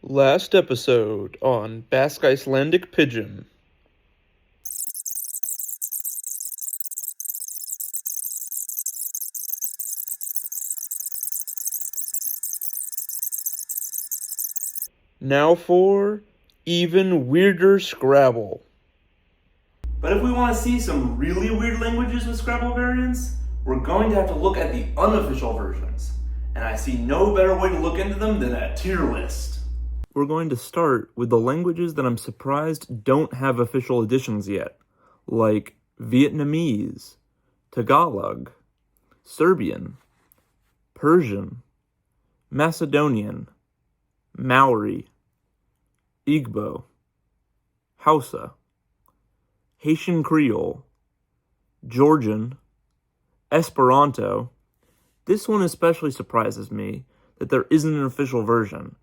Last episode on Basque-Icelandic Pigeon. Now for even weirder Scrabble. But if we want to see some really weird languages with Scrabble variants, we're going to have to look at the unofficial versions. And I see no better way to look into them than a tier list. We're going to start with the languages that I'm surprised don't have official editions yet, like Vietnamese, Tagalog, Serbian, Persian, Macedonian, Maori, Igbo, Hausa, Haitian Creole, Georgian, Esperanto. This one especially surprises me that there isn't an official version.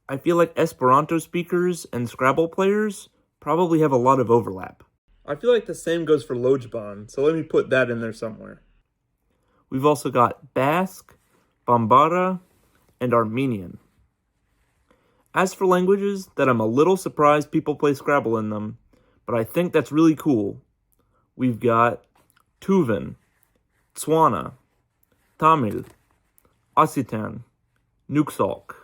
I feel like Esperanto speakers and Scrabble players probably have a lot of overlap. I feel like the same goes for Lojban, so let me put that in there somewhere. We've also got Basque, Bambara, and Armenian. As for languages that I'm a little surprised people play Scrabble in them, but I think that's really cool, we've got Tuvan, Tswana, Tamil, Occitan, Nuxalk,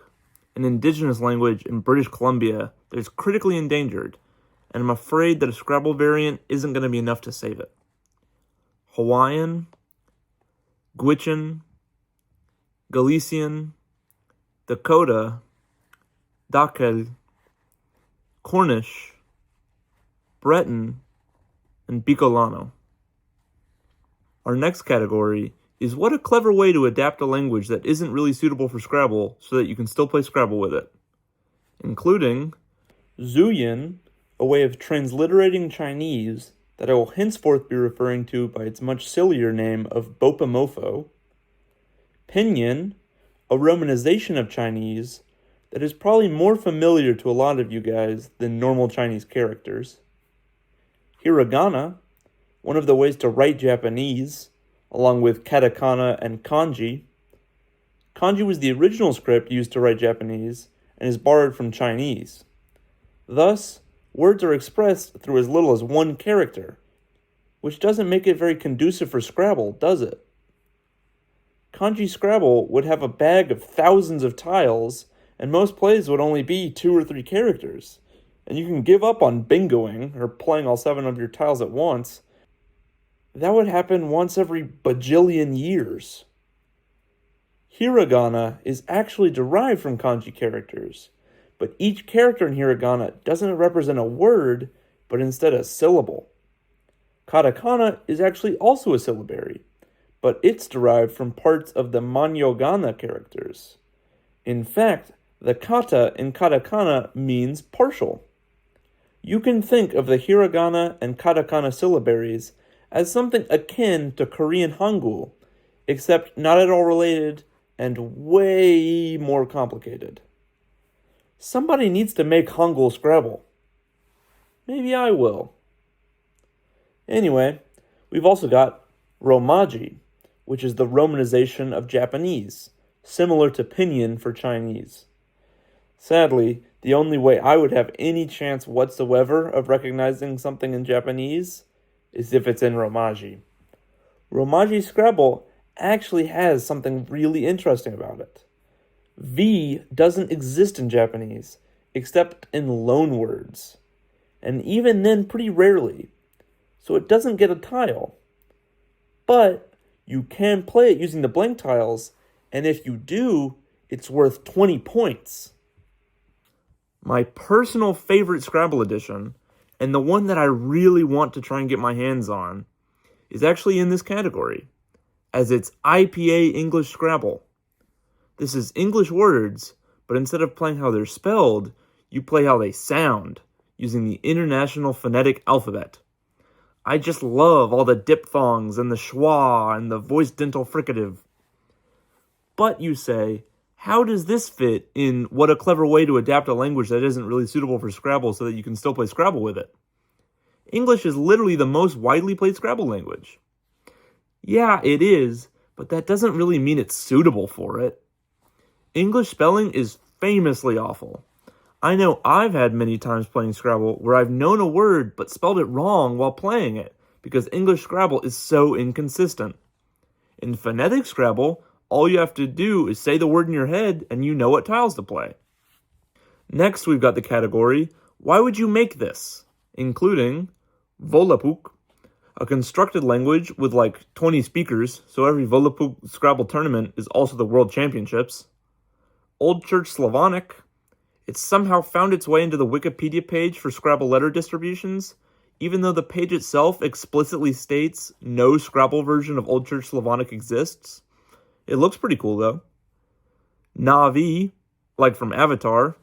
an indigenous language in British Columbia that is critically endangered, and I'm afraid that a Scrabble variant isn't going to be enough to save it. Hawaiian, Gwich'in, Galician, Dakota, Dakel, Cornish, Breton, and Bicolano. Our next category is what a clever way to adapt a language that isn't really suitable for Scrabble so that you can still play Scrabble with it, including Zhuyin, a way of transliterating Chinese that I will henceforth be referring to by its much sillier name of Bopomofo, Pinyin, a romanization of Chinese that is probably more familiar to a lot of you guys than normal Chinese characters, Hiragana, one of the ways to write Japanese, along with katakana and kanji. Kanji was the original script used to write Japanese and is borrowed from Chinese. Thus, words are expressed through as little as one character, which doesn't make it very conducive for Scrabble, does it? Kanji Scrabble would have a bag of thousands of tiles, and most plays would only be 2 or 3 characters. And you can give up on bingoing, or playing all 7 of your tiles at once. That would happen once every bajillion years. Hiragana is actually derived from kanji characters, but each character in hiragana doesn't represent a word, but instead a syllable. Katakana is actually also a syllabary, but it's derived from parts of the manyogana characters. In fact, the kata in katakana means partial. You can think of the hiragana and katakana syllabaries as something akin to Korean Hangul, except not at all related and way more complicated. Somebody needs to make Hangul Scrabble. Maybe I will. Anyway, we've also got Romaji, which is the romanization of Japanese, similar to Pinyin for Chinese. Sadly, the only way I would have any chance whatsoever of recognizing something in Japanese is if it's in Romaji. Romaji Scrabble actually has something really interesting about it. V doesn't exist in Japanese, except in loanwords, and even then pretty rarely, so it doesn't get a tile. But you can play it using the blank tiles, and if you do, it's worth 20 points. My personal favorite Scrabble edition, and the one that I really want to try and get my hands on, is actually in this category, as it's IPA English Scrabble. This is English words, but instead of playing how they're spelled, you play how they sound, using the International Phonetic Alphabet. I just love all the diphthongs and the schwa and the voice dental fricative. But you say, how does this fit in what a clever way to adapt a language that isn't really suitable for Scrabble so that you can still play Scrabble with it? English is literally the most widely played Scrabble language. Yeah, it is, but that doesn't really mean it's suitable for it. English spelling is famously awful. I know I've had many times playing Scrabble where I've known a word but spelled it wrong while playing it because English Scrabble is so inconsistent. In Phonetic Scrabble, all you have to do is say the word in your head and you know what tiles to play. Next, we've got the category, Why Would You Make This? Including Volapük, a constructed language with like 20 speakers, so every Volapük Scrabble tournament is also the World Championships. Old Church Slavonic, it's somehow found its way into the Wikipedia page for Scrabble letter distributions, even though the page itself explicitly states no Scrabble version of Old Church Slavonic exists. It looks pretty cool though. Na'vi, like from Avatar.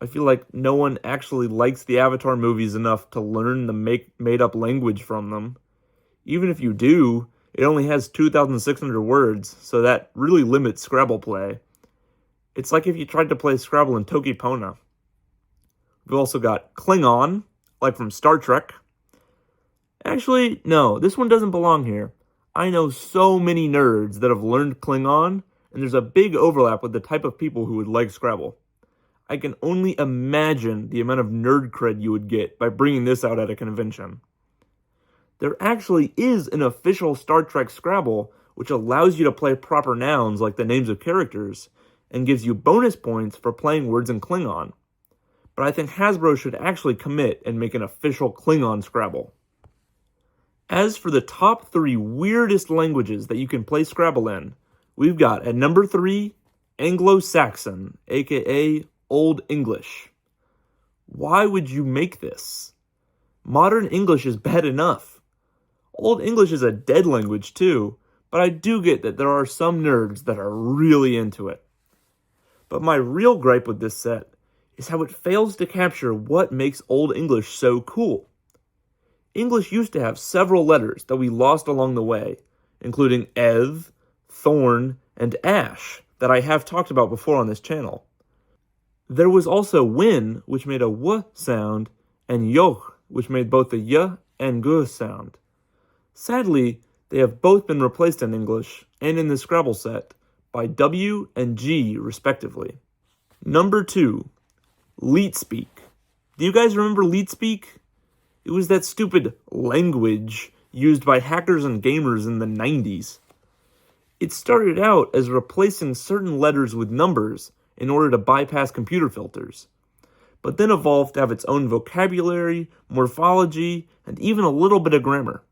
I feel like no one actually likes the Avatar movies enough to learn the made-up language from them. Even if you do, it only has 2,600 words, so that really limits Scrabble play. It's like if you tried to play Scrabble in Tokipona. We've also got Klingon, like from Star Trek. Actually, no, this one doesn't belong here. I know so many nerds that have learned Klingon, and there's a big overlap with the type of people who would like Scrabble. I can only imagine the amount of nerd cred you would get by bringing this out at a convention. There actually is an official Star Trek Scrabble, which allows you to play proper nouns like the names of characters, and gives you bonus points for playing words in Klingon. But I think Hasbro should actually commit and make an official Klingon Scrabble. As for the top 3 weirdest languages that you can play Scrabble in, we've got at number 3, Anglo-Saxon, aka Old English. Why would you make this? Modern English is bad enough. Old English is a dead language too, but I do get that there are some nerds that are really into it. But my real gripe with this set is how it fails to capture what makes Old English so cool. English used to have several letters that we lost along the way, including eth, thorn, and ash that I have talked about before on this channel. There was also win, which made a w sound, and yoch, which made both the y and g sound. Sadly, they have both been replaced in English, and in the Scrabble set, by w and g respectively. Number 2, Leet speak. Do you guys remember Leet speak? It was that stupid language used by hackers and gamers in the 90s. It started out as replacing certain letters with numbers in order to bypass computer filters, but then evolved to have its own vocabulary, morphology, and even a little bit of grammar.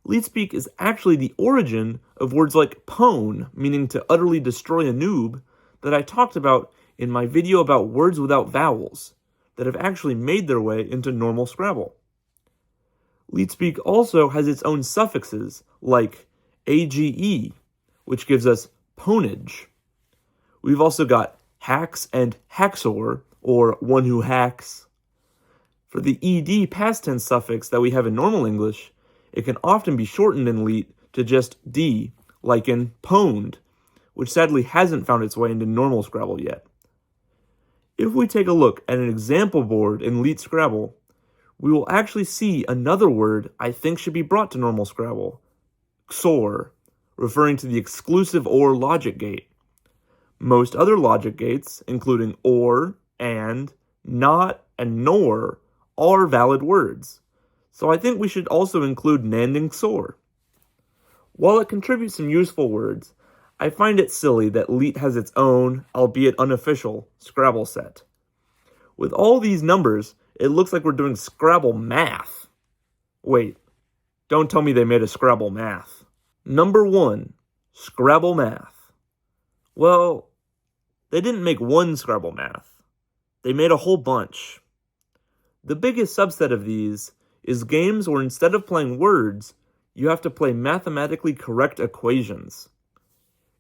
Leetspeak is actually the origin of words like pwn, meaning to utterly destroy a noob, that I talked about in my video about words without vowels, that have actually made their way into normal Scrabble. Leetspeak also has its own suffixes, like age, which gives us ponage. We've also got hacks and haxor, or one who hacks. For the ed past tense suffix that we have in normal English, it can often be shortened in Leet to just d, like in pwned, which sadly hasn't found its way into normal Scrabble yet. If we take a look at an example board in Leet Scrabble, we will actually see another word I think should be brought to normal Scrabble, xor, referring to the exclusive OR logic gate. Most other logic gates, including OR, and, not, and nor, are valid words, so I think we should also include nand and xor. While it contributes some useful words, I find it silly that Leet has its own, albeit unofficial, Scrabble set. With all these numbers, it looks like we're doing Scrabble math. Wait, don't tell me they made a Scrabble math. Number 1, Scrabble math. Well, they didn't make one Scrabble math. They made a whole bunch. The biggest subset of these is games where instead of playing words, you have to play mathematically correct equations.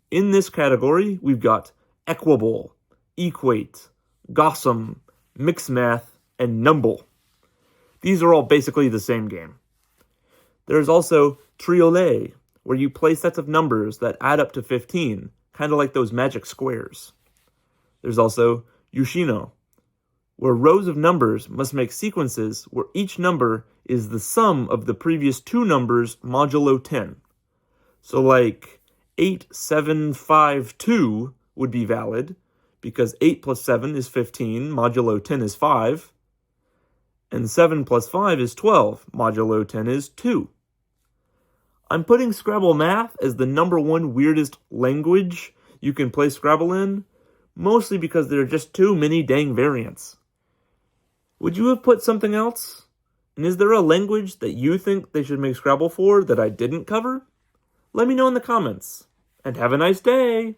In this category, we've got equable, equate, gossam, mixmath, and numble. These are all basically the same game. There's also triolet, where you play sets of numbers that add up to 15, kind of like those magic squares. There's also Yoshino, where rows of numbers must make sequences where each number is the sum of the previous two numbers modulo 10. So like 8752 would be valid because 8 plus 7 is 15, modulo 10 is 5, and 7 plus 5 is 12, modulo 10 is 2. I'm putting Scrabble Math as the #1 weirdest language you can play Scrabble in, mostly because there are just too many dang variants. Would you have put something else? And is there a language that you think they should make Scrabble for that I didn't cover? Let me know in the comments. And have a nice day!